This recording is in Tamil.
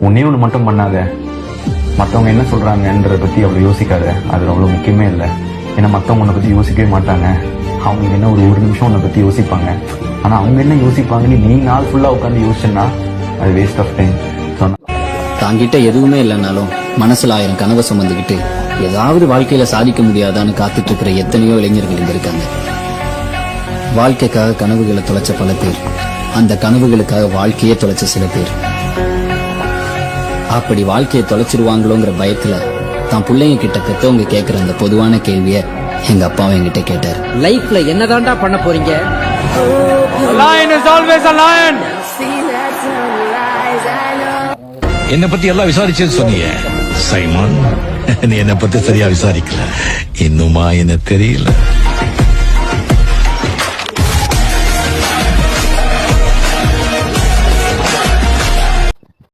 ஒன்னே ஒன்று மட்டும் பண்ணாத, மற்றவங்க என்ன சொல்றாங்கன்றத பத்தி அவ்வளவு யோசிக்காத. அது அவ்வளவு முக்கியமே இல்லை. ஏன்னா மற்றவங்க உன்னை பத்தி யோசிக்கவே மாட்டாங்க. அவங்களுக்கு என்ன ஒரு நிமிஷம் உன்னை பத்தி யோசிப்பாங்க. ஆனா அவங்க என்ன யோசிப்பாங்கன்னு நீ நாள் ஃபுல்லா உட்காந்து யோசிச்சேன்னா அது வேஸ்ட் ஆஃப் டைம். தாங்கிட்ட எதுவுமே இல்லைனாலும் மனசுல 1000 கனவை சுமந்துக்கிட்டு ஏதாவது வாழ்க்கையில சாதிக்க முடியாதான்னு காத்துட்டு இருக்கிற எத்தனையோ இளைஞர்கள் இங்க இருக்காங்க. வாழ்க்கைக்காக கனவுகளை தொலைச்ச பல பேர், அந்த கனவுகளுக்காக வாழ்க்கையே தொலைச்ச சில பேர். அப்படி வாழ்க்கையை தொலைச்சிருவாங்களோங்கிற பயத்துல தான் பிள்ளைங்க கிட்ட பெத்தவங்க கேட்கிற அந்த பொதுவான கேள்விய எங்க அப்பாவும் என்கிட்ட கேட்டார். லைஃப்ல என்னதான்டா பண்ண போறீங்க? என்ன பத்தி எல்லாம் விசாரிச்சேன்னு சொன்னீங்க சைமான். நீ என்ன பத்தி சரியா விசாரிக்கல. இன்னுமா என்ன தெரியல.